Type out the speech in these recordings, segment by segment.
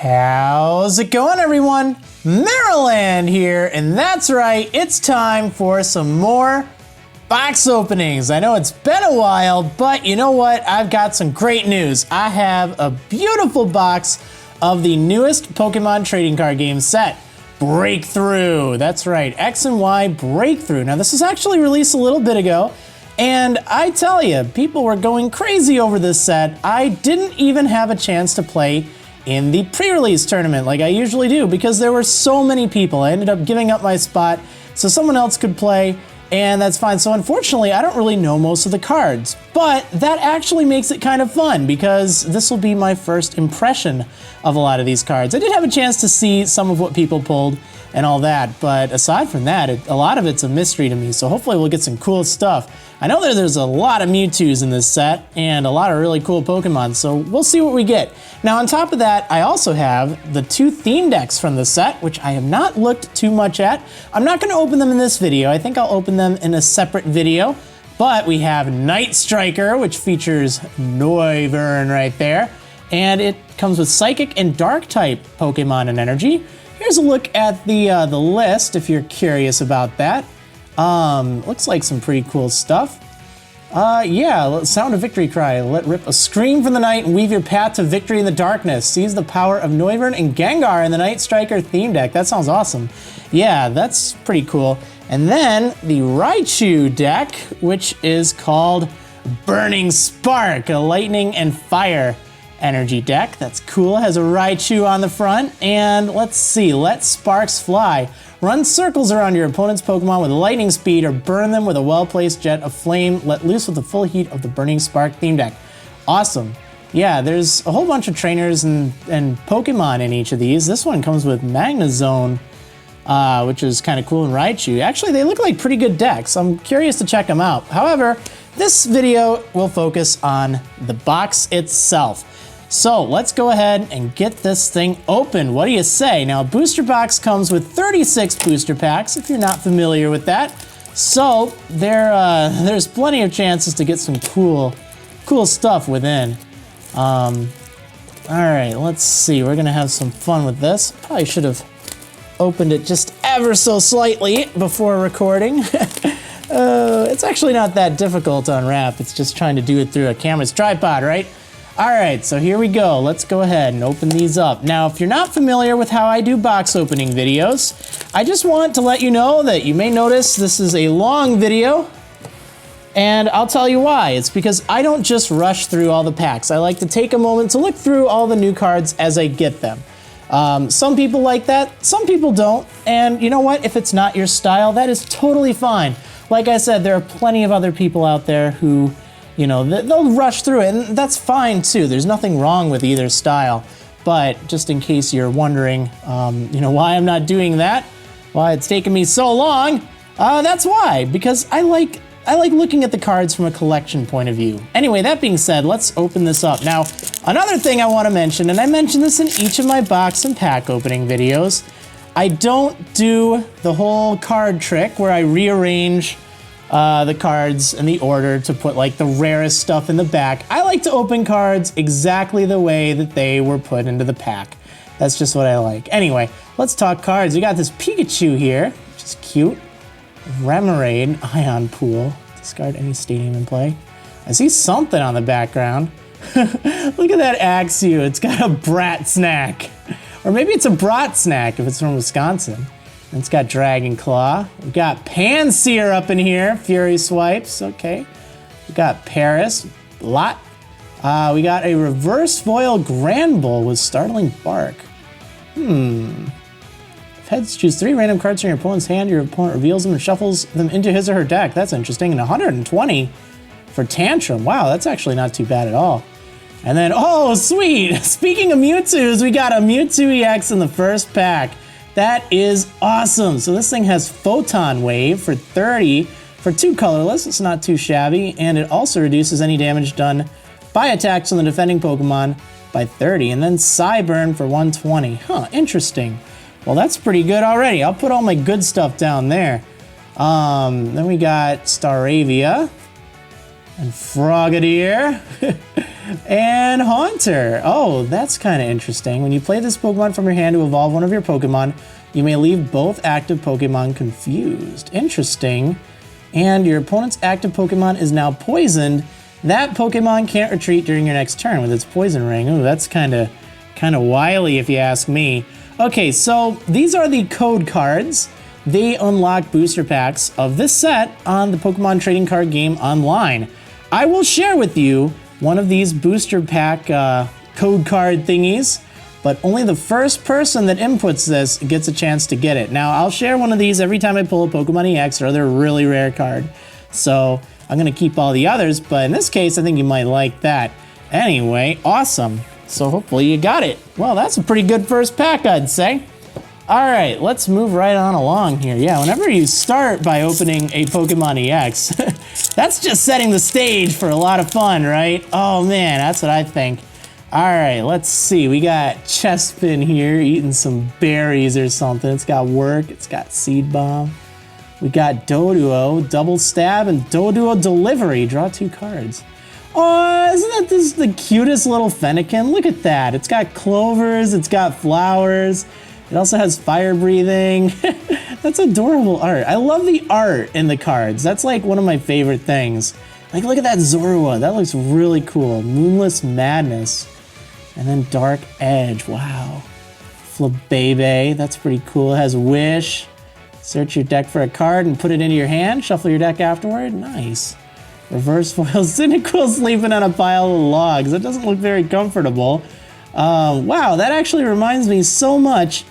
How's it going, everyone? Marriland here, and that's right, it's time for some more box openings. I know it's been a while, but you know what? I've got some great news. I have a beautiful box of the newest Pokemon trading card game set, Breakthrough. That's right, X and Y Breakthrough. Now, this was actually released a little bit ago, and I tell you, people were going crazy over this set. I didn't even have a chance to play in the pre-release tournament like I usually do because there were so many people. I ended up giving up my spot so someone else could play, and that's fine. So unfortunately, I don't really know most of the cards, but that actually makes it kind of fun because this will be my first impression of a lot of these cards. I did have a chance to see some of what people pulled and all that, but aside from that, a lot of it's a mystery to me, so hopefully we'll get some cool stuff. I know that there's a lot of Mewtwo's in this set and a lot of really cool Pokemon, so we'll see what we get. Now, on top of that, I also have the two theme decks from the set, which I have not looked too much at. I'm not going to open them in this video. I think I'll open them in a separate video, but we have Night Striker, which features Noivern right there, and it comes with Psychic and Dark type Pokemon and Energy. Here's a look at the list if you're curious about that. Looks like some pretty cool stuff. Yeah, Sound of Victory Cry. Let rip a scream from the night and weave your path to victory in the darkness. Seize the power of Noivern and Gengar in the Night Striker theme deck. That sounds awesome. Yeah, that's pretty cool. And then the Raichu deck, which is called Burning Spark, a lightning and fire energy deck. That's cool. Has a Raichu on the front. And let's see, let sparks fly. Run circles around your opponent's Pokemon with lightning speed or burn them with a well-placed jet of flame let loose with the full heat of the Burning Spark theme deck. Awesome. Yeah, there's a whole bunch of trainers and Pokemon in each of these. This one comes with Magnezone, which is kind of cool, and Raichu. Actually, they look like pretty good decks. I'm curious to check them out. However, this video will focus on the box itself. So let's go ahead and get this thing open. What do you say? Now, a booster box comes with 36 booster packs, if you're not familiar with that. So there's plenty of chances to get some cool stuff within. All right, let's see. We're gonna have some fun with this. Probably should have opened it just ever so slightly before recording. It's actually not that difficult to unwrap. It's just trying to do it through a camera's tripod, right? All right, so here we go. Let's go ahead and open these up. Now, if you're not familiar with how I do box opening videos, I just want to let you know that you may notice this is a long video, and I'll tell you why. It's because I don't just rush through all the packs. I like to take a moment to look through all the new cards as I get them. Some people like that, some people don't, and you know what? If it's not your style, that is totally fine. Like I said, there are plenty of other people out there who, you know, they'll rush through it, and that's fine too. There's nothing wrong with either style. But just in case you're wondering, you know, why I'm not doing that, why it's taken me so long, that's why. Because I like looking at the cards from a collection point of view. Anyway, that being said, let's open this up. Now, another thing I want to mention, and I mention this in each of my box and pack opening videos, I don't do the whole card trick where I rearrange the cards in the order to put like the rarest stuff in the back. I like to open cards exactly the way that they were put into the pack. That's just what I like. Anyway, let's talk cards. We got this Pikachu here, which is cute. Remoraid, Ion Pool. Discard any stadium in play. I see something on the background. Look at that Axew. It's got a brat snack. Or maybe it's a brat snack if it's from Wisconsin. And it's got Dragon Claw. We've got Pansear up in here. Fury Swipes, okay. We got Paris, Lot. We got a Reverse Foil Granbull with Startling Bark. If heads, choose 3 random cards from your opponent's hand. Your opponent reveals them and shuffles them into his or her deck. That's interesting. And 120 for Tantrum. Wow, that's actually not too bad at all. And then, oh, sweet. Speaking of Mewtwo's, we got a Mewtwo-EX in the first pack. That is awesome. So this thing has Photon Wave for 30 for 2 colorless. It's not too shabby. And it also reduces any damage done by attacks on the defending Pokemon by 30. And then Psyburn for 120. Huh, interesting. Well, that's pretty good already. I'll put all my good stuff down there. Then we got Staravia and Frogadier. And Haunter. Oh, that's kind of interesting. When you play this Pokemon from your hand to evolve one of your Pokemon, you may leave both active Pokemon confused. Interesting. And your opponent's active Pokemon is now poisoned. That Pokemon can't retreat during your next turn with its poison ring. Ooh, that's kind of wily if you ask me. Okay, so these are the code cards. They unlock booster packs of this set on the Pokemon trading card game online. I will share with you one of these booster pack code card thingies, but only the first person that inputs this gets a chance to get it. Now, I'll share one of these every time I pull a Pokemon-EX or other really rare card. So I'm gonna keep all the others, but in this case, I think you might like that. Anyway, awesome. So hopefully you got it. Well, that's a pretty good first pack, I'd say. All right, let's move right on along here. Yeah, whenever you start by opening a Pokemon-EX, that's just setting the stage for a lot of fun, right? Oh man, that's what I think. All right, let's see. We got Chespin here eating some berries or something. It's got Work, it's got Seed Bomb. We got Doduo, Double Stab, and Doduo Delivery. Draw 2 cards. Oh, isn't this the cutest little Fennekin? Look at that. It's got clovers, it's got flowers. It also has fire breathing. That's adorable art. I love the art in the cards. That's like one of my favorite things. Like, look at that Zorua. That looks really cool. Moonless Madness. And then Dark Edge. Wow. Flabebe. That's pretty cool. It has Wish. Search your deck for a card and put it into your hand. Shuffle your deck afterward. Nice. Reverse foil Cyndaquil sleeping on a pile of logs. That doesn't look very comfortable. Wow, that actually reminds me so much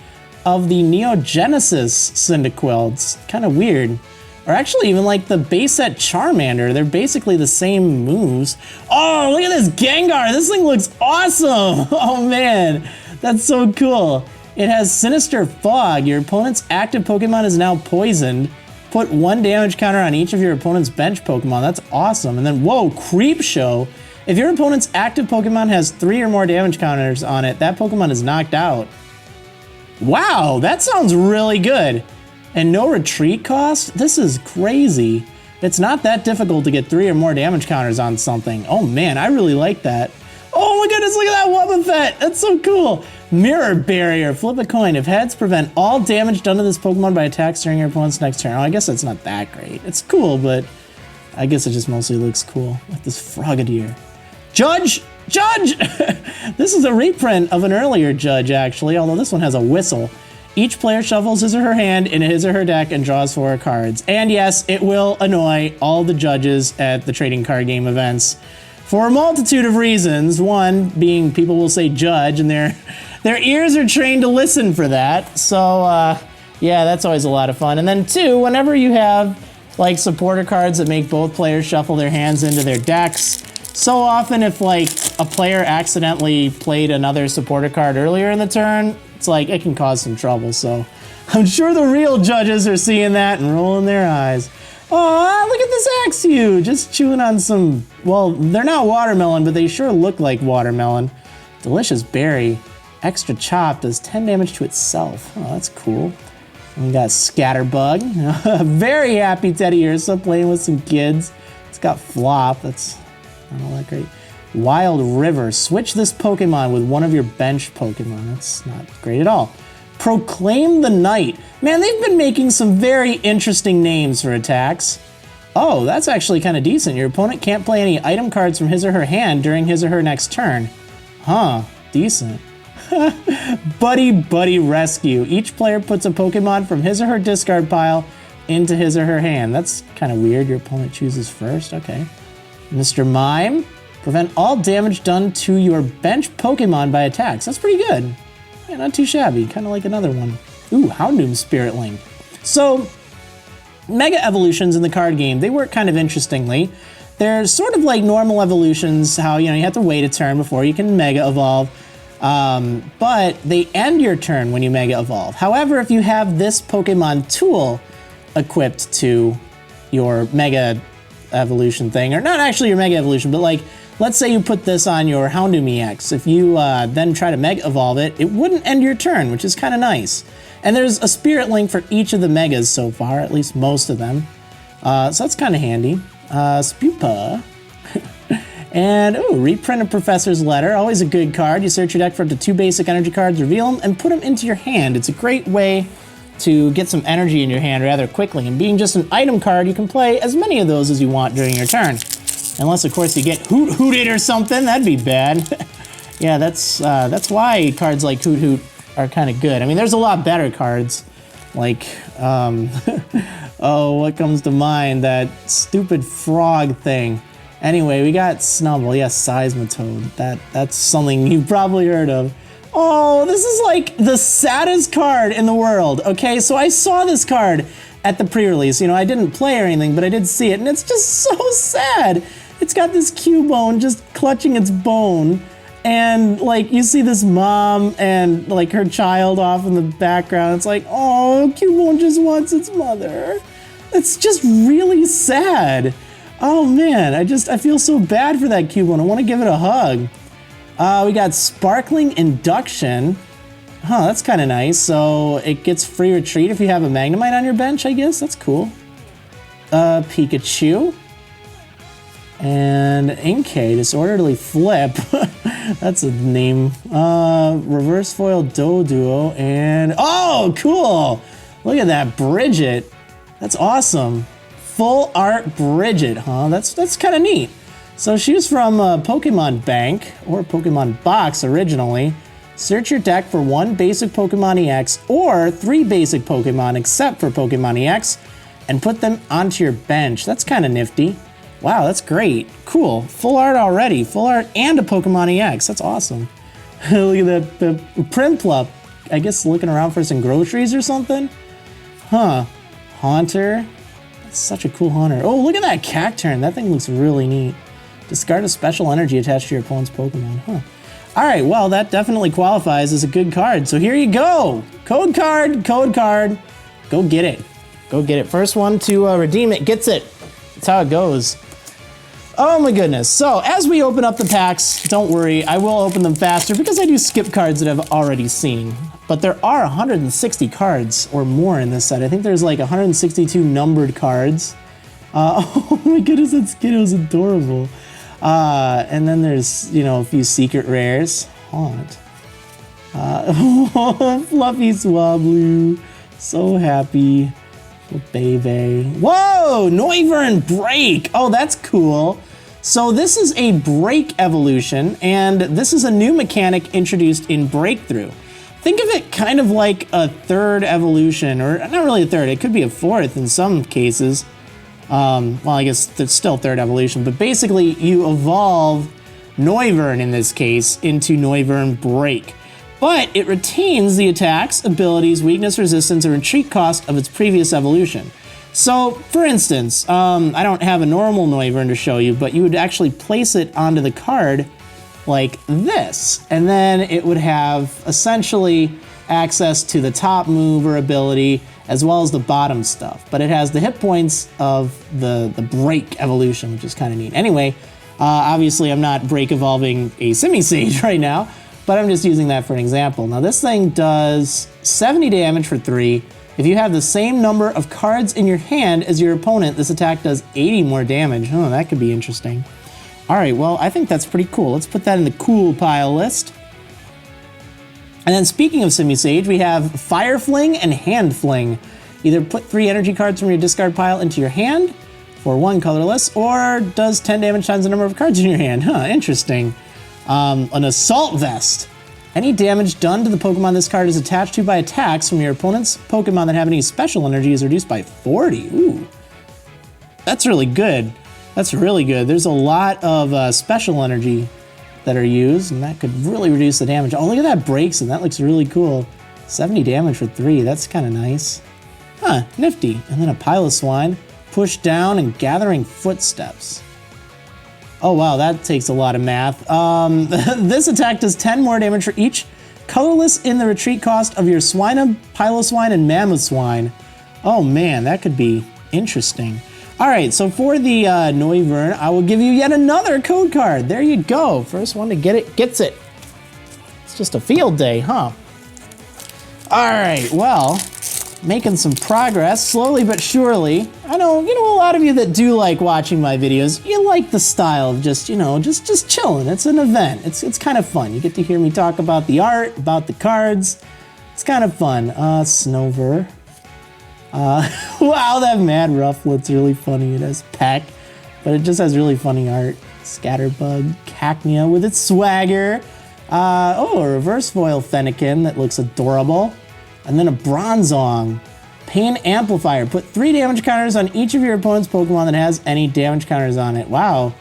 of the Neo Genesis Cyndaquil. It's kind of weird. Or actually even like the base set Charmander. They're basically the same moves. Oh, look at this Gengar. This thing looks awesome. Oh man, that's so cool. It has Sinister Fog. Your opponent's active Pokemon is now poisoned. Put 1 damage counter on each of your opponent's bench Pokemon. That's awesome. And then, whoa, Creep Show. If your opponent's active Pokemon has 3 or more damage counters on it, that Pokemon is knocked out. Wow, that sounds really good. And no retreat cost? This is crazy. It's not that difficult to get 3 or more damage counters on something. Oh man, I really like that. Oh my goodness, look at that Wobbuffet. That's so cool. Mirror Barrier. Flip a coin. If heads, prevent all damage done to this Pokemon by attacks during your opponent's next turn. Oh, I guess that's not that great. It's cool, but I guess it just mostly looks cool. With this Frogadier. Judge! Judge! This is a reprint of an earlier Judge, actually, although this one has a whistle. Each player shuffles his or her hand in his or her deck and draws 4 cards. And yes, it will annoy all the judges at the trading card game events for a multitude of reasons. One being people will say judge and their ears are trained to listen for that. So yeah, that's always a lot of fun. And then 2, whenever you have like supporter cards that make both players shuffle their hands into their decks, so often if like a player accidentally played another supporter card earlier in the turn, it's like it can cause some trouble. So I'm sure the real judges are seeing that and rolling their eyes. Oh, look at this Axew, just chewing on some, well, they're not watermelon, but they sure look like watermelon. Delicious berry. Extra chop does 10 damage to itself. Oh, that's cool. And we got Scatterbug. Very happy Teddy Ursa playing with some kids. It's got Flop. That's not all that great. Wild River. Switch this Pokemon with one of your bench Pokemon. That's not great at all. Proclaim the Night. Man, they've been making some very interesting names for attacks. Oh, that's actually kind of decent. Your opponent can't play any item cards from his or her hand during his or her next turn. Huh, decent. Buddy Rescue. Each player puts a Pokemon from his or her discard pile into his or her hand. That's kind of weird. Your opponent chooses first. Okay. Mr. Mime. Prevent all damage done to your bench Pokemon by attacks. That's pretty good. Yeah, not too shabby. Kind of like another one. Ooh, Houndoom Spirit Link. So, Mega Evolutions in the card game, they work kind of interestingly. They're sort of like normal evolutions, how you have to wait a turn before you can Mega Evolve. But they end your turn when you Mega Evolve. However, if you have this Pokemon tool equipped to your Mega Evolution thing, or not actually your Mega Evolution, but like, let's say you put this on your Houndoom-EX. If you then try to Mega Evolve it, it wouldn't end your turn, which is kind of nice. And there's a Spirit Link for each of the Megas so far, at least most of them. So that's kind of handy. Spupa. And, ooh, reprint a Professor's Letter. Always a good card. You search your deck for up to 2 basic energy cards, reveal them, and put them into your hand. It's a great way to get some energy in your hand rather quickly. And being just an item card, you can play as many of those as you want during your turn. Unless, of course, you get Hooted or something. That'd be bad. Yeah, that's why cards like Hoot are kind of good. I mean, there's a lot better cards. Like, oh, what comes to mind? That stupid frog thing. Anyway, we got Snubble. Yes, Seismitoad. That's something you've probably heard of. Oh, this is like the saddest card in the world. Okay, so I saw this card at the pre-release. You know, I didn't play or anything, but I did see it, and it's just so sad. It's got this Cubone just clutching its bone, and like you see this mom and like her child off in the background. It's like, oh, Cubone just wants its mother. It's just really sad. Oh man, I feel so bad for that Cubone. I want to give it a hug. We got Sparkling Induction. Huh, that's kind of nice. So it gets free retreat if you have a Magnemite on your bench, I guess. That's cool. Pikachu. And Inkay, Disorderly Flip. That's a name. Reverse Foil Doduo. And, oh, cool. Look at that, Bridget. That's awesome. Full art Bridget, huh? That's kind of neat. So she was from Pokemon Bank, or Pokemon Box originally. Search your deck for 1 basic Pokemon-EX or 3 basic Pokemon except for Pokemon-EX and put them onto your bench. That's kind of nifty. Wow, that's great. Cool. Full art already. Full art and a Pokemon-EX. That's awesome. Look at that, the Primplup. I guess looking around for some groceries or something? Huh. Haunter. That's such a cool Haunter. Oh, look at that Cacturn. That thing looks really neat. Discard a special energy attached to your opponent's Pokemon. Huh. Alright, well, that definitely qualifies as a good card. So here you go. Code card, code card. Go get it. Go get it. First one to redeem it gets it. That's how it goes. Oh my goodness. So as we open up the packs, don't worry, I will open them faster because I do skip cards that I've already seen. But there are 160 cards or more in this set. I think there's like 162 numbered cards. Oh my goodness, that Skiddo's adorable. And then there's, you know, a few secret rares. Haunt. Fluffy Swablu. So happy. Oh, baby. Whoa! Noivern Break! Oh, that's cool. So this is a Break evolution, and this is a new mechanic introduced in Breakthrough. Think of it kind of like a 3rd evolution, or not really a 3rd, it could be a 4th in some cases. Well, I guess it's still 3rd evolution, but basically you evolve Noivern in this case into Noivern Break. But it retains the attacks, abilities, weakness, resistance, and retreat cost of its previous evolution. So, for instance, I don't have a normal Noivern to show you, but you would actually place it onto the card like this. And then it would have essentially access to the top move or ability as well as the bottom stuff. But it has the hit points of the Break evolution, which is kind of neat. Anyway, obviously I'm not Break evolving a Simisage right now, but I'm just using that for an example. Now this thing does 70 damage for 3. If you have the same number of cards in your hand as your opponent, this attack does 80 more damage. Oh, that could be interesting. All right, well, I think that's pretty cool. Let's put that in the cool pile list. And then speaking of Simisage, we have Fire Fling and Hand Fling. Either put 3 energy cards from your discard pile into your hand for 1 colorless, or does 10 damage times the number of cards in your hand. Huh, interesting. An Assault Vest. Any damage done to the Pokemon this card is attached to by attacks from your opponent's Pokemon that have any special energy is reduced by 40. Ooh. That's really good. That's really good. There's a lot of special energy that are used, and that could really reduce the damage. Oh, look at that breaks, and that looks really cool. 70 damage for 3. That's kind of nice. Huh, nifty. And then a Piloswine. Push down and Gathering Footsteps. Oh wow, that takes a lot of math. This attack does 10 more damage for each colorless in the retreat cost of your Swinub, Piloswine, and Mammothswine. Oh man, that could be interesting. All right, so for the Noivern, I will give you yet another code card. There you go. First one to get it gets it. It's just a field day, huh? All right, well, Making some progress, slowly but surely. I know, a lot of you that do like watching my videos, you like the style of just, just chilling. It's an event. It's kind of fun. You get to hear me talk about the art, about the cards. It's kind of fun. Snover. Wow, that Mad Rufflet's really funny. It has Peck, but it just has really funny art. Scatterbug, Cacnea with its swagger. A reverse foil Fennekin that looks adorable. And then a Bronzong. Pain Amplifier. Put 3 damage counters on each of your opponent's Pokemon that has any damage counters on it. Wow,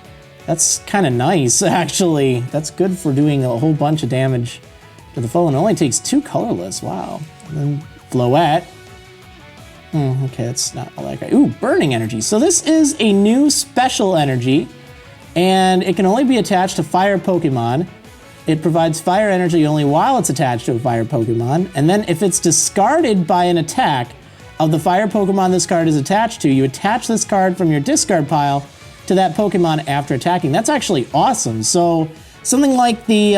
that's kind of nice, actually. That's good for doing a whole bunch of damage to the foe, and it only takes 2 colorless. Wow. And then Floette. Okay, that's not all that great. Ooh, Burning Energy. So this is a new special energy, and it can only be attached to fire Pokemon. It provides fire energy only while it's attached to a fire Pokemon, and then if it's discarded by an attack of the fire Pokemon this card is attached to, you attach this card from your discard pile to that Pokemon after attacking. That's actually awesome. So something like the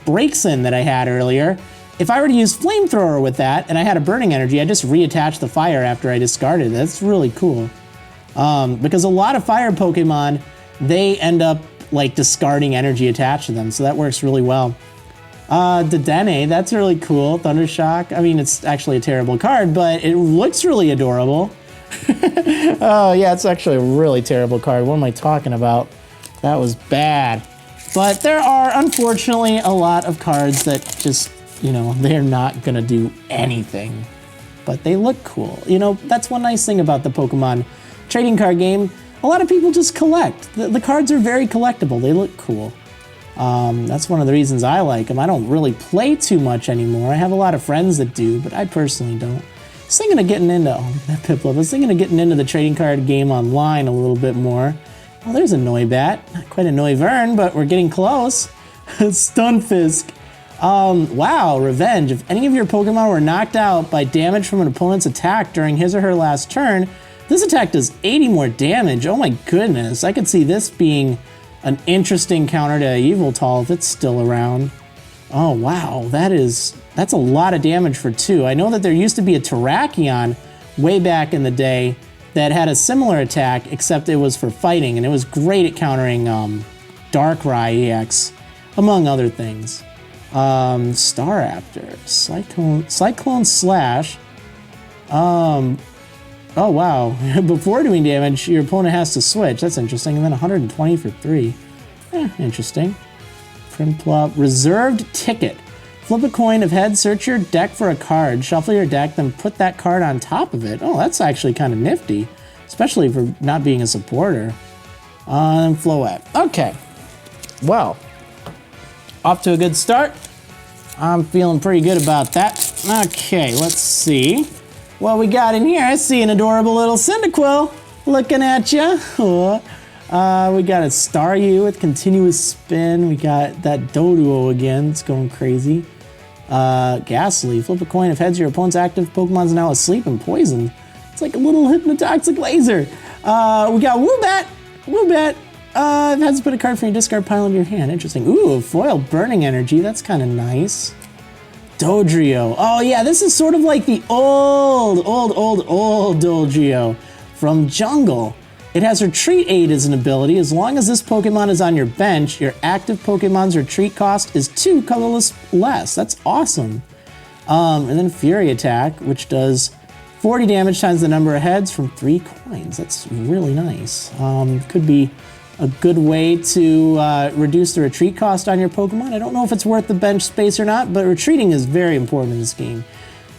Breaksin that I had earlier, if I were to use Flamethrower with that and I had a Burning Energy, I just reattach the fire after I discarded it. That's really cool. Because a lot of fire Pokemon, they end up like discarding energy attached to them, so that works really well. Dedenne, that's really cool. Thundershock, I mean, it's actually a terrible card, but it looks really adorable. Oh yeah, it's actually a really terrible card. What am I talking about? That was bad. But there are, unfortunately, a lot of cards that just, they're not gonna do anything. But they look cool. That's one nice thing about the Pokemon trading card game. A lot of people just collect. The cards are very collectible. They look cool. That's one of the reasons I like them. I don't really play too much anymore. I have a lot of friends that do, but I personally don't. I was thinking of getting into, that Piplup. I was thinking of getting into the trading card game online a little bit more. Well, there's a Noibat. Not quite a Noivern, but we're getting close. Stunfisk. Wow, Revenge. If any of your Pokemon were knocked out by damage from an opponent's attack during his or her last turn, this attack does 80 more damage. Oh my goodness. I could see this being an interesting counter to Yveltal if it's still around. Oh wow, that's a lot of damage for 2. I know that there used to be a Terrakion way back in the day that had a similar attack, except it was for fighting, and it was great at countering Darkrai EX, among other things. Staraptor, Cyclone Slash. Oh wow, before doing damage, your opponent has to switch. That's interesting. And then 120 for 3. Interesting. Primplop, Reserved Ticket. Flip a coin of heads, search your deck for a card, shuffle your deck, then put that card on top of it. Oh, that's actually kind of nifty, especially for not being a supporter. And Floette. Okay, well, off to a good start. I'm feeling pretty good about that. Okay, let's see what we got in here. I see an adorable little Cyndaquil looking at you. We got a Staryu with continuous spin. We got that Doduo again. It's going crazy. Ghastly. Flip a coin. If heads, your opponent's active Pokemon's now asleep and poisoned. It's like a little hypnotoxic laser. We got Woobat. Woobat. If heads, put a card from your discard pile into your hand. Interesting. Ooh, a foil Burning Energy. That's kind of nice. Dodrio. Oh yeah, this is sort of like the old Dodrio from Jungle. It has Retreat Aid as an ability. As long as this Pokemon is on your bench, your active Pokemon's retreat cost is 2 colorless less. That's awesome. And then Fury Attack, which does 40 damage times the number of heads from 3 coins. That's really nice. Could be a good way to reduce the retreat cost on your Pokemon. I don't know if it's worth the bench space or not, but retreating is very important in this game.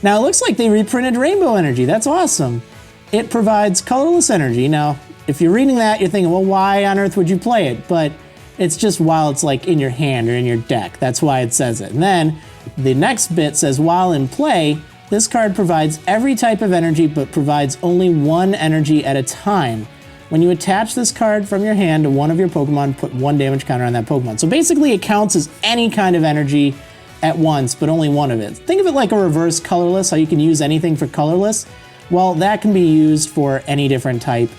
Now, it looks like they reprinted Rainbow Energy. That's awesome. It provides colorless energy. Now, if you're reading that, you're thinking, well, why on earth would you play it? But it's just while it's like in your hand or in your deck. That's why it says it. And then the next bit says, while in play, this card provides every type of energy, but provides only 1 energy at a time. When you attach this card from your hand to one of your Pokemon, put 1 damage counter on that Pokemon. So basically it counts as any kind of energy at once, but only 1 of it. Think of it like a reverse colorless, how you can use anything for colorless. Well, that can be used for any different type,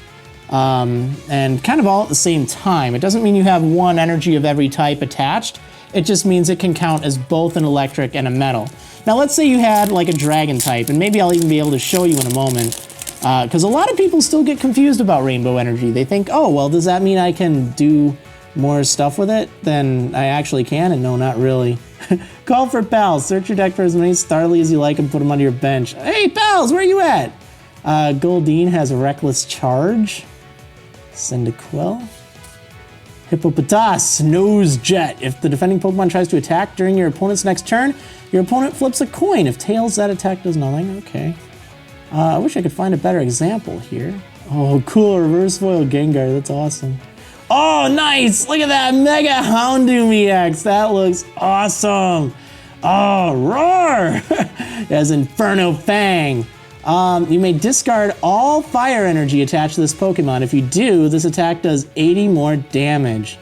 and kind of all at the same time. It doesn't mean you have 1 energy of every type attached. It just means it can count as both an electric and a metal. Now let's say you had like a dragon type, and maybe I'll even be able to show you in a moment, because a lot of people still get confused about rainbow energy. They think, oh, well, does that mean I can do more stuff with it than I actually can? And no, not really. Call for pals. Search your deck for as many Starly as you like and put them under your bench. Hey, pals, where you at? Goldeen has a reckless charge. Cyndaquil. Hippopotas, Nose Jet. If the defending Pokemon tries to attack during your opponent's next turn, your opponent flips a coin. If tails, that attack does nothing. Okay. I wish I could find a better example here. Oh, cool. Reverse Foil Gengar. That's awesome. Oh, nice. Look at that Mega Houndoom-EX. That looks awesome. Oh, roar. It has Inferno Fang. You may discard all fire energy attached to this Pokemon. If you do, this attack does 80 more damage.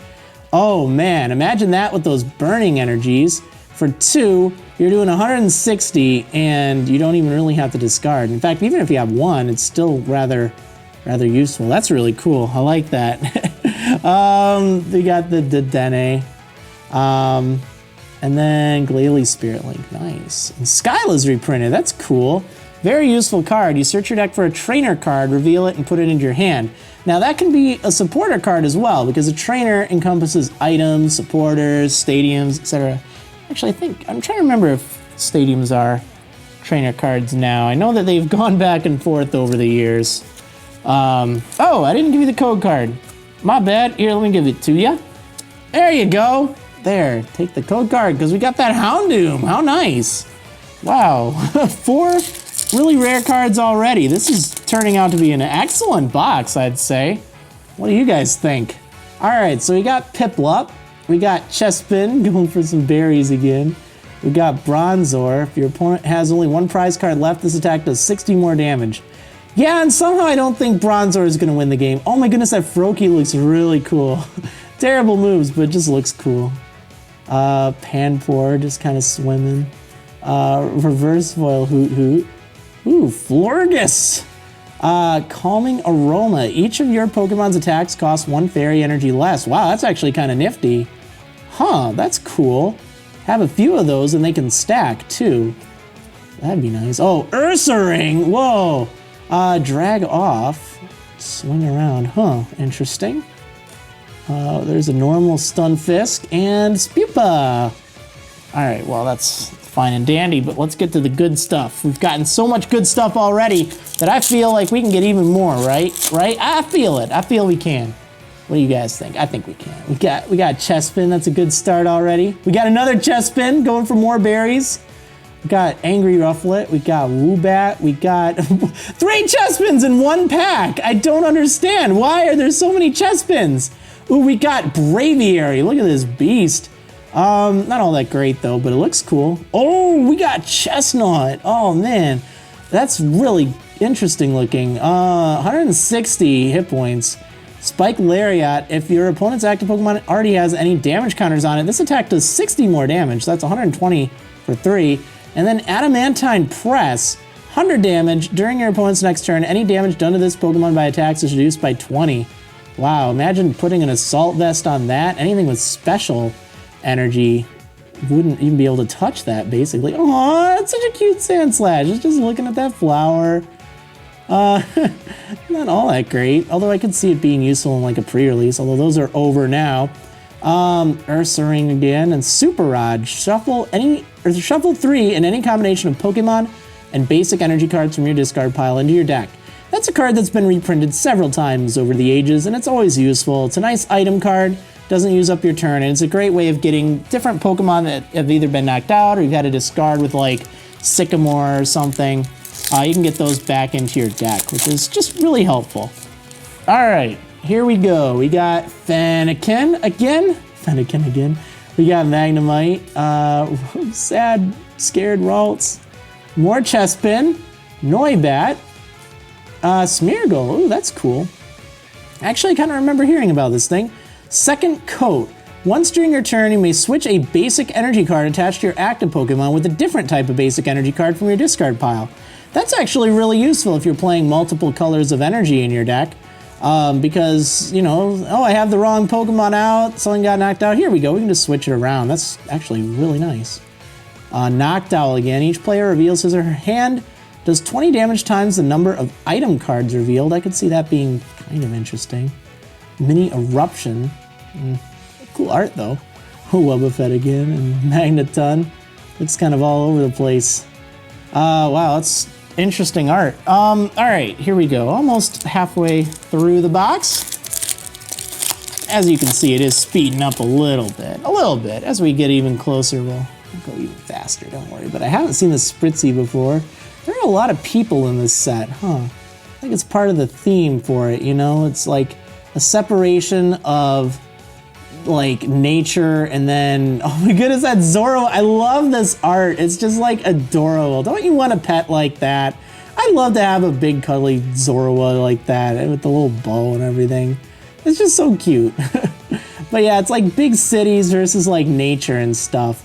Oh man, imagine that with those burning energies. For 2, you're doing 160 and you don't even really have to discard. In fact, even if you have 1, it's still rather useful. That's really cool. I like that. We got the Dedenne. And then Glalie Spirit Link. Nice. And Skyla's reprinted. That's cool. Very useful card. You search your deck for a trainer card, reveal it, and put it into your hand. Now that can be a supporter card as well, because a trainer encompasses items, supporters, stadiums, etc. Actually, I'm trying to remember if stadiums are trainer cards now. I know that they've gone back and forth over the years. Oh, I didn't give you the code card. My bad. Here, let me give it to you. There you go. There, take the code card, because we got that Houndoom. How nice. Wow. 4 really rare cards already. This is turning out to be an excellent box, I'd say. What do you guys think? All right, so we got Piplup. We got Chespin going for some berries again. We got Bronzor. If your opponent has only 1 prize card left, this attack does 60 more damage. Yeah, and somehow I don't think Bronzor is going to win the game. Oh my goodness, that Froakie looks really cool. Terrible moves, but it just looks cool. Panpour just kind of swimming. Reverse Foil Hoot Hoot. Ooh, Florges! Calming Aroma. Each of your Pokemon's attacks cost 1 fairy energy less. Wow, that's actually kind of nifty. Huh, that's cool. Have a few of those and they can stack too. That'd be nice. Oh, Ursaring! Whoa! Drag off. Swing around. Huh, interesting. There's a normal Stunfisk and Spupa. Alright, well that's fine and dandy, but let's get to the good stuff. We've gotten so much good stuff already that I feel like we can get even more, right? Right? I feel it. I feel we can. What do you guys think? I think we can. We got Chespin. That's a good start already. We got another Chespin going for more berries. We got Angry Rufflet. We got Woobat. We got 3 Chespins in 1 pack. I don't understand. Why are there so many Chespins? Ooh, we got Braviary. Look at this beast. Not all that great though, but it looks cool. Oh, we got Chestnut. Oh man, that's really interesting looking. 160 hit points. Spike Lariat. If your opponent's active Pokemon already has any damage counters on it, this attack does 60 more damage. So that's 120 for 3. And then Adamantine Press. 100 damage. During your opponent's next turn, any damage done to this Pokemon by attacks is reduced by 20. Wow, imagine putting an Assault Vest on that. Anything with special energy wouldn't even be able to touch that, basically. Oh, it's such a cute Sandslash. It's just looking at that flower. Not all that great, although I could see it being useful in like a pre-release, although those are over now. Ursaring again, and Super Rod. Shuffle 3 in any combination of Pokemon and basic energy cards from your discard pile into your deck. That's a card that's been reprinted several times over the ages, and it's always useful. It's a nice item card. Doesn't use up your turn, and it's a great way of getting different Pokemon that have either been knocked out or you've had to discard with like Sycamore or something. You can get those back into your deck, which is just really helpful. All right, here we go. We got Fennekin again. We got Magnemite. Sad, scared Ralts. More Chespin. Noibat. Smeargle. Ooh, that's cool. Actually, I kind of remember hearing about this thing. Second Coat. Once during your turn, you may switch a basic energy card attached to your active Pokemon with a different type of basic energy card from your discard pile. That's actually really useful if you're playing multiple colors of energy in your deck. Because, you know, oh, I have the wrong Pokemon out, something got knocked out. Here we go, we can just switch it around. That's actually really nice. Noctowl again. Each player reveals his or her hand. Does 20 damage times the number of item cards revealed. I could see that being kind of interesting. Mini Eruption. Cool art though. Wobbuffet again and Magneton. Looks kind of all over the place. Wow, that's interesting art. All right, here we go. Almost halfway through the box. As you can see, it is speeding up a little bit. As we get even closer, we'll go even faster, don't worry. But I haven't seen the Spritzy before. There are a lot of people in this set, huh? I think it's part of the theme for it, you know? It's like a separation of like nature and then, oh my goodness, that Zoro. I love this art. It's just like adorable. Don't you want a pet like that? I'd love to have a big cuddly Zoroa like that with the little bow and everything. It's just so cute. But yeah, it's like big cities versus like nature and stuff.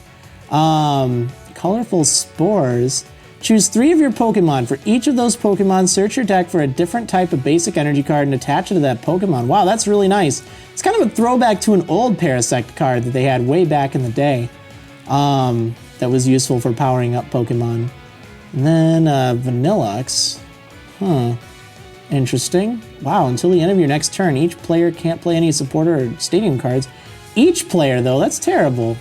Colorful spores. Choose 3 of your Pokemon. For each of those Pokemon, search your deck for a different type of basic energy card and attach it to that Pokemon. Wow, that's really nice. It's kind of a throwback to an old Parasect card that they had way back in the day. That was useful for powering up Pokemon. And then Vanilluxe. Huh. Interesting. Wow, until the end of your next turn, each player can't play any supporter or stadium cards. Each player, though, that's terrible.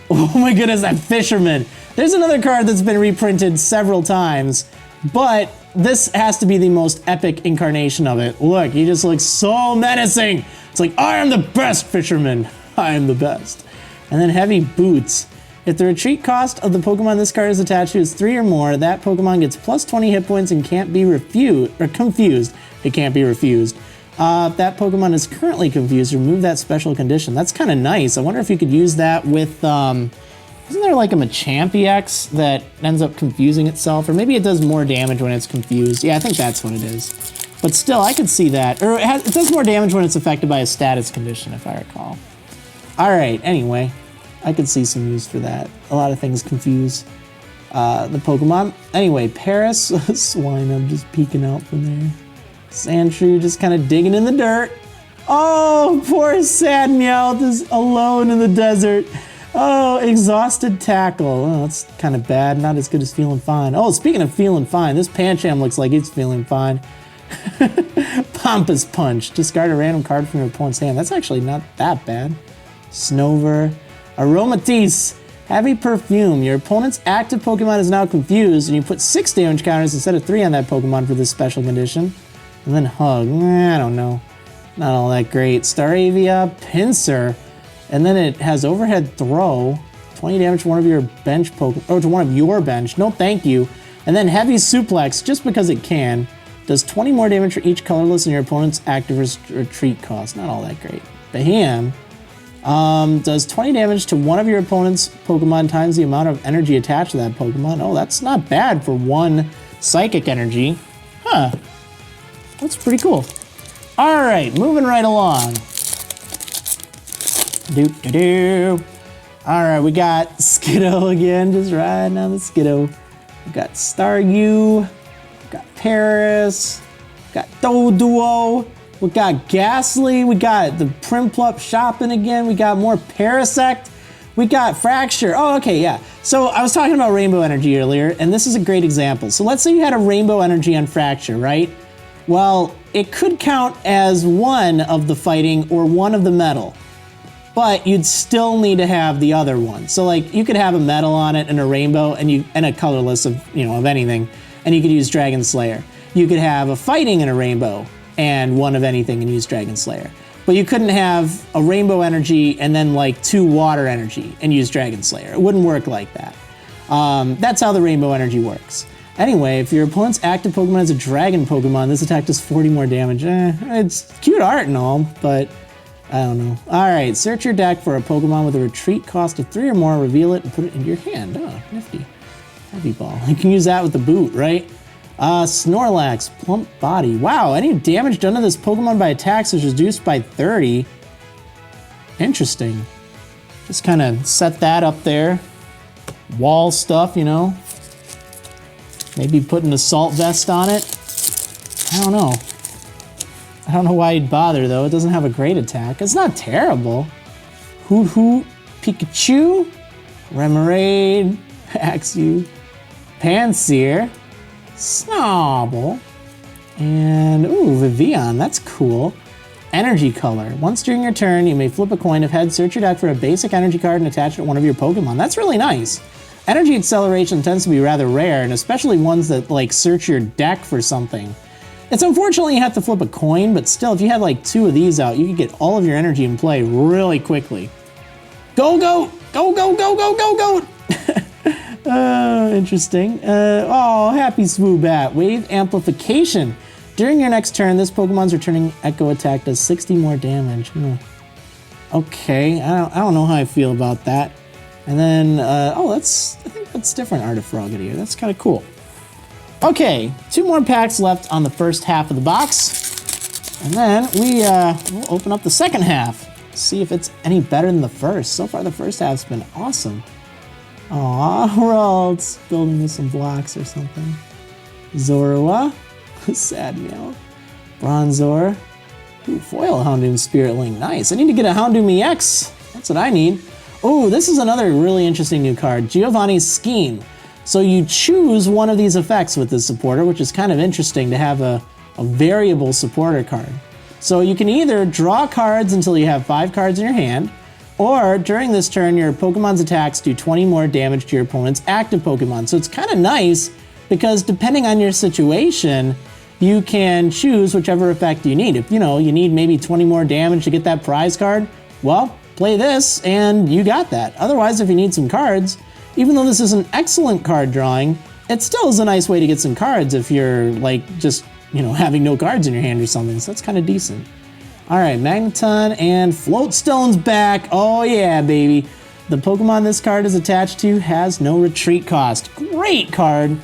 Oh my goodness, that Fisherman. There's another card that's been reprinted several times, but this has to be the most epic incarnation of it. Look, he just looks so menacing. It's like, I am the best, Fisherman. I am the best. And then Heavy Boots. If the retreat cost of the Pokemon this card is attached to is 3 or more, that Pokemon gets plus 20 hit points and can't be confused. It can't be refused. If that Pokemon is currently confused, remove that special condition. That's kind of nice. I wonder if you could use that with, isn't there like a Machamp-EX that ends up confusing itself? Or maybe it does more damage when it's confused. Yeah, I think that's what it is. But still, I could see that. Or it does more damage when it's affected by a status condition, if I recall. All right, anyway. I could see some use for that. A lot of things confuse the Pokemon. Anyway, Paris, Swinub just peeking out from there. Sandshrew just kind of digging in the dirt. Oh, poor sad Meowth is alone in the desert. Oh, exhausted Tackle. Oh, that's kind of bad. Not as good as feeling fine. Oh, speaking of feeling fine, this Pancham looks like it's feeling fine. Pompous Punch. Discard a random card from your opponent's hand. That's actually not that bad. Snover. Aromatisse. Heavy Perfume. Your opponent's active Pokemon is now confused, and you put 6 damage counters instead of 3 on that Pokemon for this special condition. And then Hug. I don't know. Not all that great. Staravia. Pinsir. And then it has Overhead Throw. 20 damage to one of your bench Pokemon. Or to one of your bench. No thank you. And then Heavy Suplex, just because it can. Does 20 more damage for each colorless in your opponent's active retreat cost. Not all that great. Baham. Does 20 damage to one of your opponent's Pokemon times the amount of energy attached to that Pokemon. Oh, that's not bad for 1 Psychic Energy. Huh. That's pretty cool. All right, moving right along. All right, we got Skiddo again, just riding on the Skiddo. We got Staryu, we got Paris, we got Doduo. We got Ghastly, we got the Primplup shopping again, we got more Parasect, we got Fracture. Oh, okay, yeah. So I was talking about Rainbow Energy earlier, and this is a great example. So let's say you had a Rainbow Energy on Fracture, right? Well, it could count as 1 of the fighting or 1 of the metal, but you'd still need to have the other one. So like, you could have a metal on it and a rainbow and a colorless of, of anything, and you could use Dragon Slayer. You could have a fighting and a rainbow, and 1 of anything and use Dragon Slayer. But you couldn't have a Rainbow Energy and then like 2 Water Energy and use Dragon Slayer. It wouldn't work like that. That's how the Rainbow Energy works. Anyway, if your opponent's active Pokemon is a Dragon Pokemon, this attack does 40 more damage. It's cute art and all, but I don't know. All right, search your deck for a Pokemon with a retreat cost of 3 or more, reveal it, and put it into your hand. Oh, nifty. Heavy Ball. You can use that with the boot, right? Snorlax, Plump Body. Wow, any damage done to this Pokemon by attacks is reduced by 30. Interesting. Just kind of set that up there. Wall stuff, Maybe put an Assault Vest on it. I don't know. I don't know why you'd bother, though. It doesn't have a great attack. It's not terrible. Hoot Hoot, Pikachu, Remoraid, Axew, Pansear, Snobble, and ooh, Vivian, that's cool. Energy color. Once during your turn, you may flip a coin. If heads, search your deck for a basic energy card and attach it to one of your Pokemon. That's really nice. Energy acceleration tends to be rather rare, and especially ones that like search your deck for something. It's unfortunately you have to flip a coin, but still, if you had like 2 of these out, you could get all of your energy in play really quickly. Go, go, go, go, go, go, go, go! Interesting. Oh, happy Swoobat. Wave amplification. During your next turn, this Pokemon's returning Echo attack does 60 more damage. Okay, I don't know how I feel about that. And then, I think that's different Artifrogget here. That's kind of cool. Okay, 2 more packs left on the first half of the box. And then we'll open up the second half. See if it's any better than the first. So far, the first half's been awesome. Aw, we're all building with some blocks or something. Zorua. Sad meow. Bronzor. Ooh, foil Houndoom Spirit Link. Nice. I need to get a Houndoom-EX. That's what I need. Oh, this is another really interesting new card. Giovanni's Scheme. So you choose one of these effects with this supporter, which is kind of interesting to have a variable supporter card. So you can either draw cards until you have 5 cards in your hand, or during this turn, your Pokemon's attacks do 20 more damage to your opponent's active Pokemon. So it's kind of nice because depending on your situation, you can choose whichever effect you need. If you need maybe 20 more damage to get that prize card, well, play this and you got that. Otherwise, if you need some cards, even though this is an excellent card drawing, it still is a nice way to get some cards if you're like just, having no cards in your hand or something. So that's kind of decent. All right, Magneton and Floatstone's back. Oh yeah, baby. The Pokemon this card is attached to has no retreat cost. Great card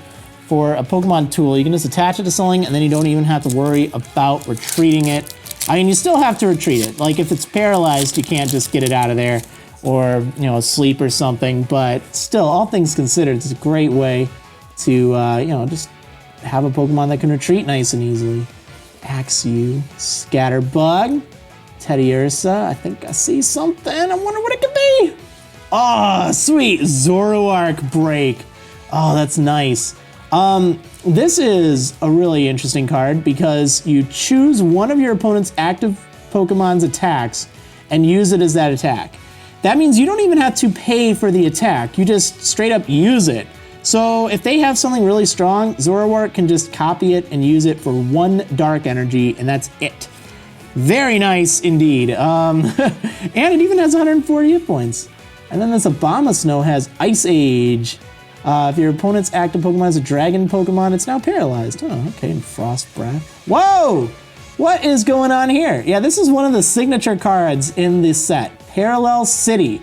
for a Pokemon tool. You can just attach it to something and then you don't even have to worry about retreating it. I mean, you still have to retreat it. Like if it's paralyzed, you can't just get it out of there or, asleep or something, but still, all things considered, it's a great way to, just have a Pokemon that can retreat nice and easily. Axew, Scatterbug, Teddiursa. I think I see something. I wonder what it could be. Oh, sweet. Zoroark Break. Oh, that's nice. This is a really interesting card because you choose one of your opponent's active Pokemon's attacks and use it as that attack. That means you don't even have to pay for the attack. You just straight up use it. So if they have something really strong, Zoroark can just copy it and use it for 1 dark energy, and that's it. Very nice indeed. And it even has 140 hit points. And then this Abomasnow has Ice Age. If your opponent's active Pokemon is a dragon Pokemon, it's now paralyzed. Oh, okay, and Frost Breath. Whoa! What is going on here? Yeah, this is one of the signature cards in this set, Parallel City.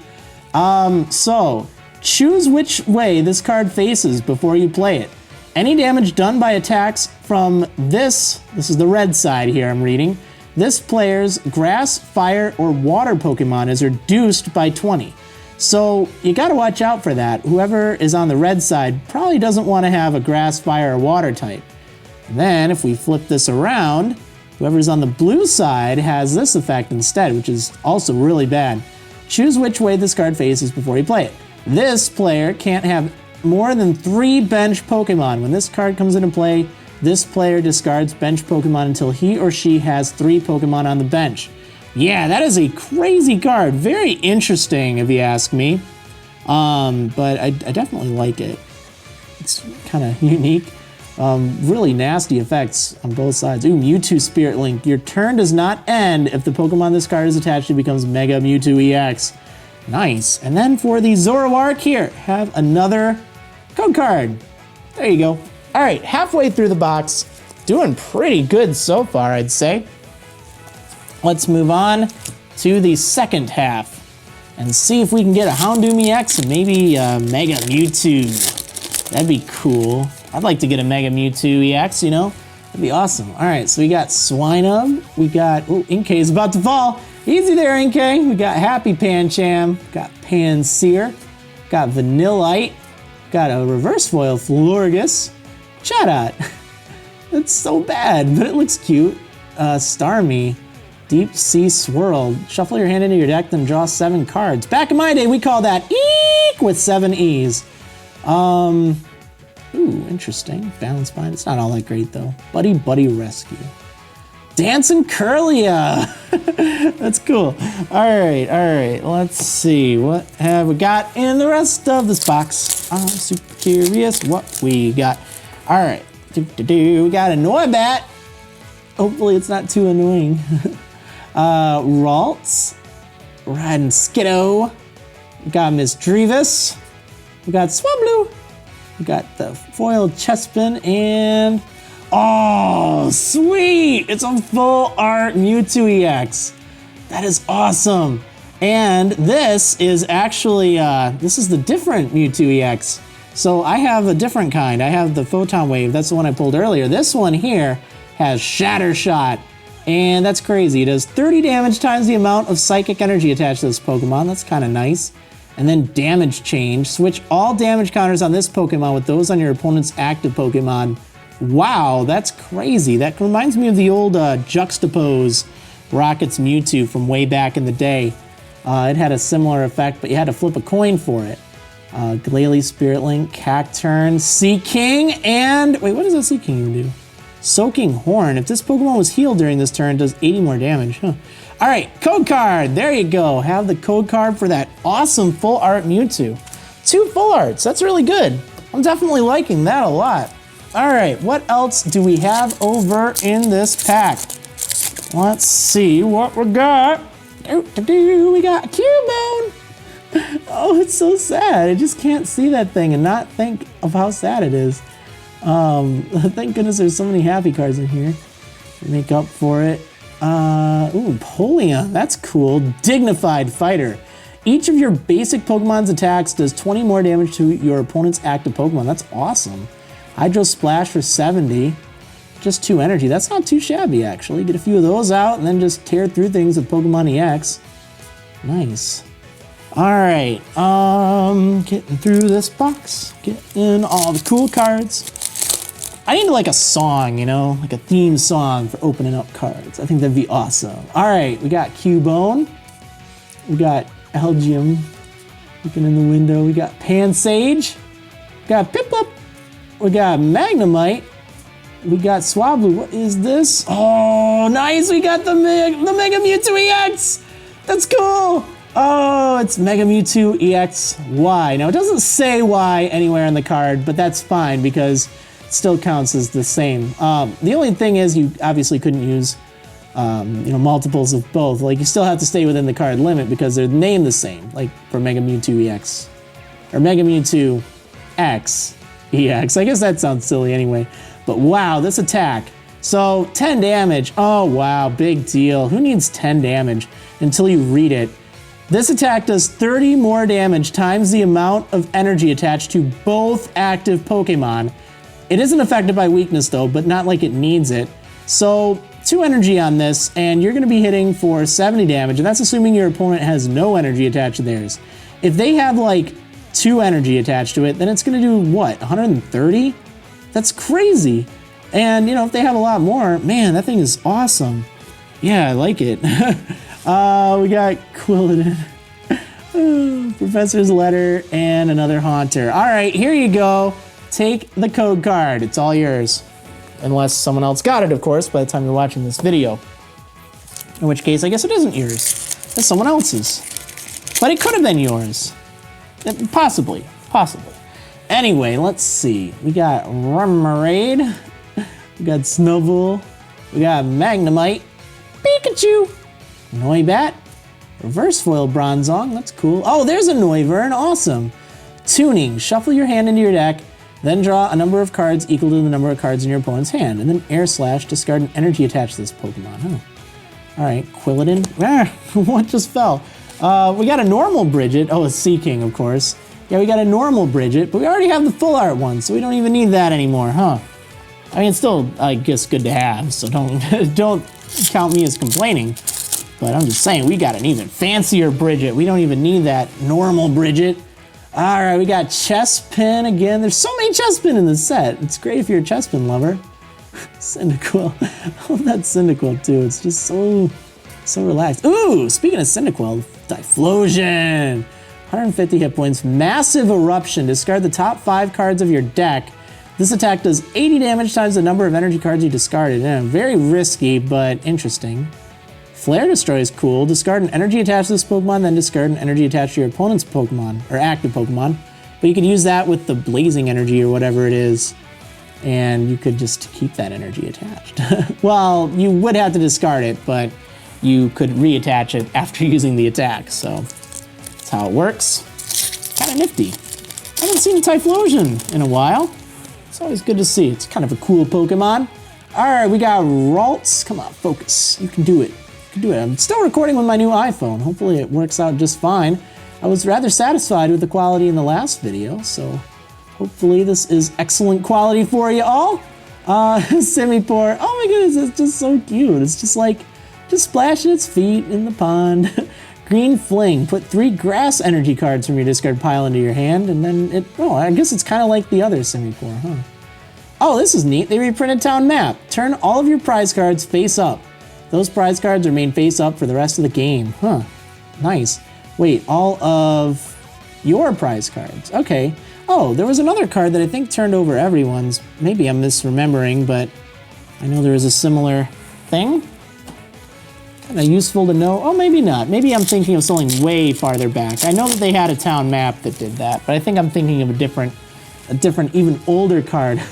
So, choose which way this card faces before you play it. Any damage done by attacks from this is the red side here I'm reading, this player's grass, fire, or water Pokemon is reduced by 20. So you gotta watch out for that. Whoever is on the red side probably doesn't want to have a grass, fire, or water type. And then if we flip this around, whoever's on the blue side has this effect instead, which is also really bad. Choose which way this card faces before you play it. This player can't have more than 3 bench Pokemon. When this card comes into play, this player discards bench Pokemon until he or she has 3 Pokemon on the bench. Yeah, that is a crazy card. Very interesting, if you ask me. But I definitely like it. It's kind of unique. Really nasty effects on both sides. Ooh, Mewtwo Spirit Link. Your turn does not end if the Pokemon this card is attached to becomes Mega Mewtwo-EX. Nice. And then for the Zoroark here, have another code card. There you go. All right, halfway through the box. Doing pretty good so far, I'd say. Let's move on to the second half and see if we can get a Houndoom-EX and maybe a Mega Mewtwo. That'd be cool. I'd like to get a Mega Mewtwo-EX, That'd be awesome. All right, so we got Swinub. We got, Inkay is about to fall. Easy there, Inkay. We got Happy Pancham. Got Pansear. Got Vanillite. Got a reverse foil Florges. Chatot. That's so bad, but it looks cute. Starmie. Deep Sea Swirl. Shuffle your hand into your deck, then draw 7 cards. Back in my day, we call that EEK with 7 E's. Ooh, interesting. Balance Bind. It's not all that great though. Buddy Rescue. Dancing Curlia. That's cool. All right. Let's see. What have we got in the rest of this box? I'm super curious what we got. All right. We got a Noibat. Hopefully it's not too annoying. Ralts. Riding Skiddo. We got Miss Drevis. We got Swablu. We got the foil Chespin and oh, sweet! It's a full art Mewtwo-EX. That is awesome. And this is actually, this is the different Mewtwo-EX. So I have a different kind. I have the Photon Wave. That's the one I pulled earlier. This one here has Shatter Shot. And that's crazy. It does 30 damage times the amount of psychic energy attached to this Pokemon. That's kind of nice. And then damage change. Switch all damage counters on this Pokemon with those on your opponent's active Pokemon. Wow, that's crazy. That reminds me of the old Juxtapose Rockets Mewtwo from way back in the day. It had a similar effect, but you had to flip a coin for it. Glalie, Spirit Link, Cacturn, Seaking, and wait, what does that Seaking even do? Soaking Horn. If this Pokemon was healed during this turn, it does 80 more damage. Huh. All right, code card. There you go. Have the code card for that awesome full art Mewtwo. 2 full arts. That's really good. I'm definitely liking that a lot. All right, what else do we have over in this pack? Let's see what we got. We got a Cubone. Oh, it's so sad. I just can't see that thing and not think of how sad it is. Thank goodness there's so many happy cards in here. Make up for it. Ooh, Polia, that's cool. Dignified Fighter. Each of your basic Pokemon's attacks does 20 more damage to your opponent's active Pokemon. That's awesome. Hydro Splash for 70. Just 2 energy. That's not too shabby, actually. Get a few of those out and then just tear through things with Pokémon-EX. Nice. All right, getting through this box. Getting all the cool cards. I need like a song, you know, like a theme song for opening up cards. I think that'd be awesome. All right, we got Cubone. We got Elgium looking in the window. We got Pansage. We got Piplup. We got Magnemite. We got Swablu. What is this? Oh, nice. We got the Mega Mewtwo-EX. That's cool. Oh, it's Mega Mewtwo-EX Y. Now, it doesn't say Y anywhere on the card, but that's fine because still counts as the same. The only thing is you obviously couldn't use multiples of both. Like you still have to stay within the card limit because they're named the same, like for Mega Mewtwo-EX or Mega Mewtwo-X EX. I guess that sounds silly anyway, but wow, this attack. So 10 damage, oh wow, big deal. Who needs 10 damage until you read it? This attack does 30 more damage times the amount of energy attached to both active Pokemon. It isn't affected by weakness though, but not like it needs it. So 2 energy on this, and you're gonna be hitting for 70 damage, and that's assuming your opponent has no energy attached to theirs. If they have like 2 energy attached to it, then it's gonna do what, 130? That's crazy. And you know, if they have a lot more, man, that thing is awesome. Yeah, I like it. We got Quilladin, Professor's Letter, and another Haunter. All right, here you go. Take the code card. It's all yours. Unless someone else got it, of course, by the time you're watching this video. In which case, I guess it isn't yours. It's someone else's. But it could have been yours. Possibly. Anyway, let's see. We got Remoraid. We got Snubbull. We got Magnemite. Pikachu. Noibat. Reverse Foil Bronzong. That's cool. Oh, there's a Noivern. Awesome. Tuning. Shuffle your hand into your deck. Then draw a number of cards equal to the number of cards in your opponent's hand. And then Air Slash, discard an energy attached to this Pokemon. Huh. All right, Quilladin. What just fell? We got a normal Bridget. Oh, it's Seaking, of course. Yeah, we got a normal Bridget, but we already have the full art one, so we don't even need that anymore, huh? I mean, it's still, I guess, good to have, so don't count me as complaining. But I'm just saying, we got an even fancier Bridget. We don't even need that normal Bridget. All right, we got Chespin again. There's so many Chespin in this set. It's great if you're a Chespin lover. Cyndaquil. I love that Cyndaquil too. It's just so relaxed. Ooh, speaking of Cyndaquil, Typhlosion. 150 hit points. Massive Eruption. Discard the top 5 cards of your deck. This attack does 80 damage times the number of energy cards you discarded. Very risky, but interesting. Flare Destroy is cool. Discard an energy attached to this Pokemon, then discard an energy attached to your opponent's Pokemon, or active Pokemon. But you could use that with the Blazing Energy or whatever it is, and you could just keep that energy attached. Well, you would have to discard it, but you could reattach it after using the attack, so that's how it works. Kind of nifty. I haven't seen a Typhlosion in a while. It's always good to see. It's kind of a cool Pokemon. All right, we got Ralts. Come on, focus. You can do it. You can do it. I'm still recording with my new iPhone. Hopefully it works out just fine. I was rather satisfied with the quality in the last video, so hopefully this is excellent quality for you all. Simipour. Oh my goodness, it's just so cute. It's just like, just splashing its feet in the pond. Green Fling. Put 3 grass energy cards from your discard pile into your hand, and then it, oh, I guess it's kind of like the other Simipour, huh? Oh, this is neat. They reprinted Town Map. Turn all of your prize cards face up. Those prize cards remain face up for the rest of the game. Huh, nice. Wait, all of your prize cards. Okay. Oh, there was another card that I think turned over everyone's. Maybe I'm misremembering, but I know there was a similar thing. Kind of useful to know. Oh, maybe not. Maybe I'm thinking of something way farther back. I know that they had a Town Map that did that, but I think I'm thinking of a different, even older card.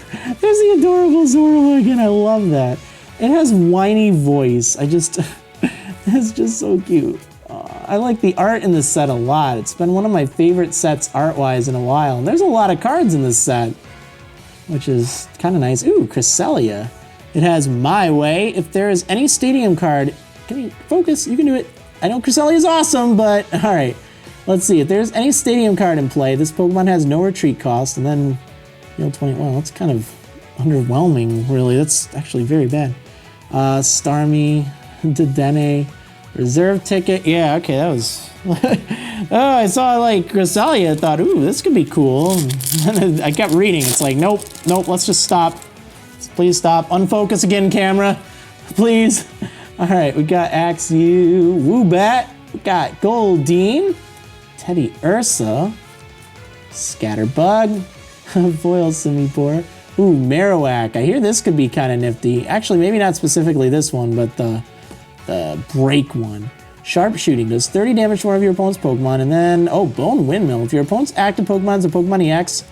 There's the adorable Zoroark again. I love that. It has whiny voice. It's just so cute. I like the art in this set a lot. It's been one of my favorite sets art-wise in a while. And there's a lot of cards in this set, which is kind of nice. Ooh, Cresselia. It has My Way. If there is any stadium card, can you focus? You can do it. I know Cresselia is awesome, but all right. Let's see. If there's any stadium card in play, this Pokemon has no retreat cost, and then heal 20. Well, that's kind of underwhelming, really. That's actually very bad. Starmie, Dedenne, reserve ticket. Yeah, okay, that was... Oh, I saw like Cresselia, I thought, ooh, this could be cool. And I kept reading. It's like, nope, let's just stop. Please stop. Unfocus again, camera. Please. All right, we got Axew, Woobat, we got Goldeen, Teddy Ursa, Scatterbug, Foil Simipour. Ooh, Marowak. I hear this could be kind of nifty. Actually, maybe not specifically this one, but the break one. Sharpshooting does 30 damage to one of your opponent's Pokemon, and then, oh, Bone Windmill. If your opponent's active Pokemon is a Pokemon-EX,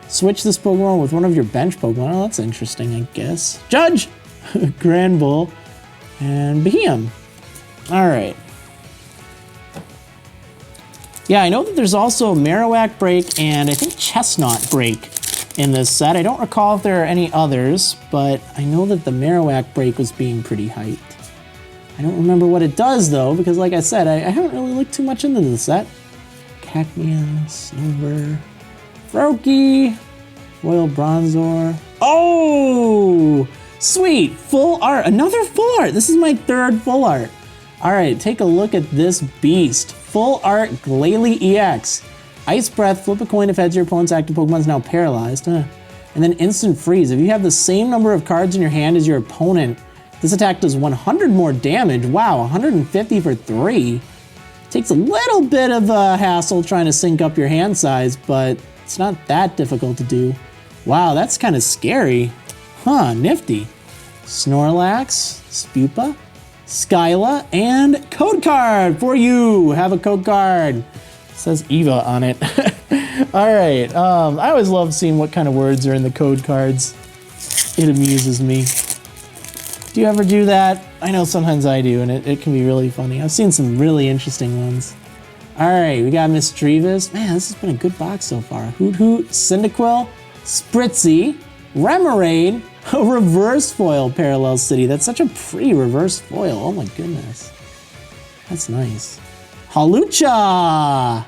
switch this Pokemon with one of your bench Pokemon. Oh, that's interesting, I guess. Judge! Granbull, and Beheeyem. All right. Yeah, I know that there's also Marowak Break and I think Chestnut Break in this set. I don't recall if there are any others, but I know that the Marowak Break was being pretty hyped. I don't remember what it does, though, because like I said, I haven't really looked too much into the set. Cacnea, Snover, Froakie, Royal Bronzor. Oh! Sweet! Full art! Another full art! This is my 3rd full art. Alright, take a look at this beast. Full art Glalie-EX. Ice Breath, flip a coin if heads your opponent's active Pokemon is now paralyzed. And then Instant Freeze. If you have the same number of cards in your hand as your opponent, this attack does 100 more damage. Wow, 150 for 3. Takes a little bit of hassle trying to sync up your hand size, but it's not that difficult to do. Wow, that's kind of scary. Huh, nifty. Snorlax, Spupa, Skyla, and code card for you. Have a code card. It says Eva on it. All right, I always love seeing what kind of words are in the code cards. It amuses me. Do you ever do that? I know sometimes I do, and it can be really funny. I've seen some really interesting ones. All right, we got Misdreavus. Man, this has been a good box so far. Hoot Hoot, Cyndaquil, Spritzy, Remoraid, a reverse foil Parallel City. That's such a pretty reverse foil. Oh my goodness. That's nice. Hawlucha!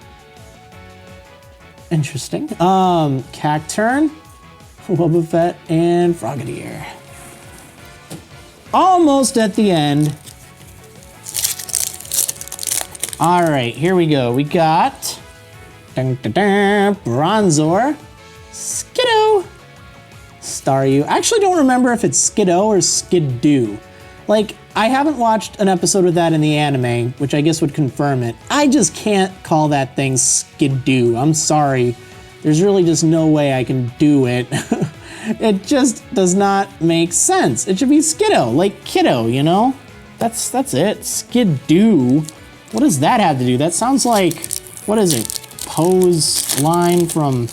Interesting. Cacturn, Wobbuffet, and Frogadier. Almost at the end. All right, here we go. We got Bronzor, Skiddo, Staryu. I actually don't remember if it's Skiddo or Skidoo. Like, I haven't watched an episode of that in the anime, which I guess would confirm it. I just can't call that thing Skidoo. I'm sorry. There's really just no way I can do it. It just does not make sense. It should be Skiddo, like kiddo, you know? That's it, Skidoo. What does that have to do? That sounds like, what is it? Poe's line from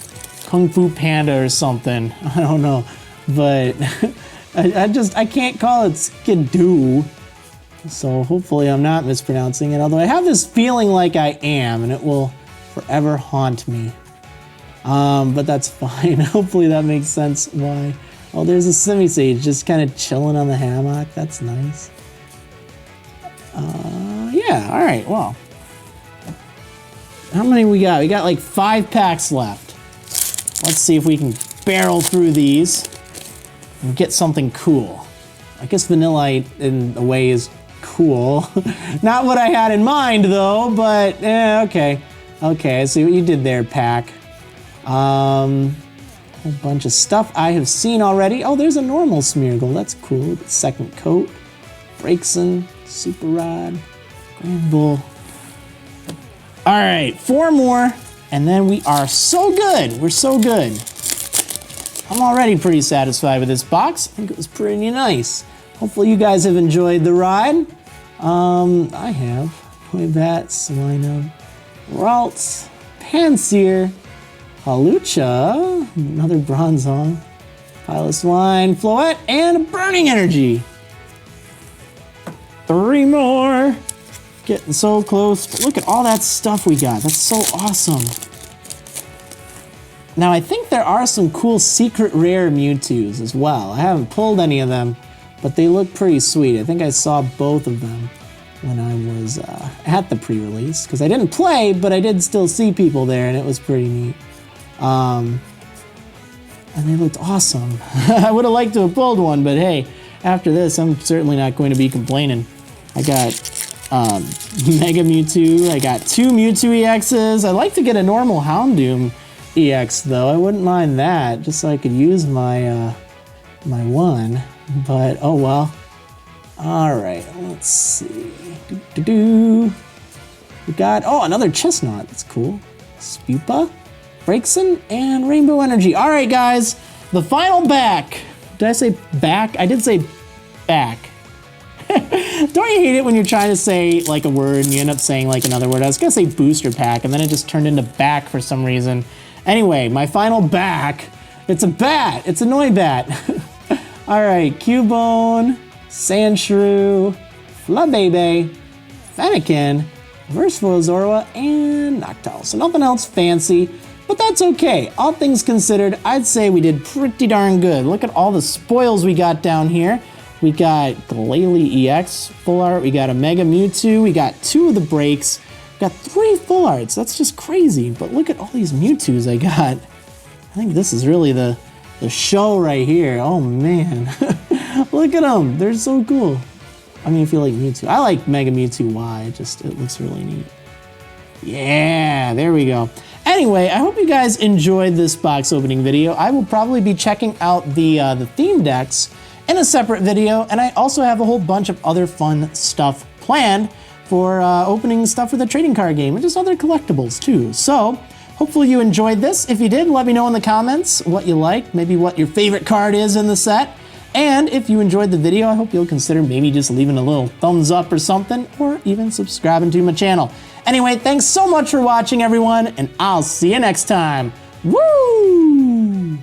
Kung Fu Panda or something. I don't know, but I can't call it Skidoo. So hopefully I'm not mispronouncing it, although I have this feeling like I am, and it will forever haunt me. But that's fine. Hopefully that makes sense why. Oh, there's a Simisage just kind of chilling on the hammock. That's nice. Yeah, all right, well. How many we got? We got like 5 packs left. Let's see if we can barrel through these and get something cool. I guess Vanillite in a way is cool. Not what I had in mind though, but okay. Okay, I see what you did there, pack. A whole bunch of stuff I have seen already. Oh, there's a normal Smeargle. That's cool. The second coat. Braixen, Super Rod, Grand Bull. All right, 4 more, and then we are so good. We're so good. I'm already pretty satisfied with this box. I think it was pretty nice. Hopefully you guys have enjoyed the ride. I have. Toybat, Swinub, Ralts, Panseer, Halucha, another Bronzong, Piloswine, Floette, and a Burning Energy. 3 more. Getting so close. But look at all that stuff we got. That's so awesome. Now, I think there are some cool secret rare Mewtwo's as well. I haven't pulled any of them, but they look pretty sweet. I think I saw both of them when I was at the pre-release, because I didn't play, but I did still see people there, and it was pretty neat. And they looked awesome. I would have liked to have pulled one, but hey, after this, I'm certainly not going to be complaining. I got Mega Mewtwo, I got 2 Mewtwo-EXs. I'd like to get a normal Houndoom EX though, I wouldn't mind that, just so I could use my my one, but oh well. All right, let's see. We got, oh, another Chestnut, that's cool. Spupa, Braixen, and Rainbow Energy. All right, guys, the final back. Did I say back? I did say back. Don't you hate it when you're trying to say like a word and you end up saying like another word? I was gonna say booster pack and then it just turned into back for some reason. Anyway, my final back, it's a bat, it's a Noibat. All right, Cubone, Sandshrew, Flabébé, Fennekin, Versatile Zorua, and Noctowl. So nothing else fancy, but that's okay. All things considered, I'd say we did pretty darn good. Look at all the spoils we got down here. We got Glalie-EX full art, we got a Mega Mewtwo, we got 2 of the breaks, we got 3 full arts. That's just crazy, but look at all these Mewtwo's I got. I think this is really the show right here. Oh man, look at them, they're so cool. I mean, if you like Mewtwo, I like Mega Mewtwo-Y, it looks really neat. Yeah, there we go. Anyway, I hope you guys enjoyed this box opening video. I will probably be checking out the theme decks in a separate video, and I also have a whole bunch of other fun stuff planned for opening stuff for the trading card game and just other collectibles too. So hopefully you enjoyed this. If you did, let me know in the comments what you like, maybe what your favorite card is in the set. And if you enjoyed the video, I hope you'll consider maybe just leaving a little thumbs up or something, or even subscribing to my channel. Anyway, thanks so much for watching, everyone, and I'll see you next time. Woo!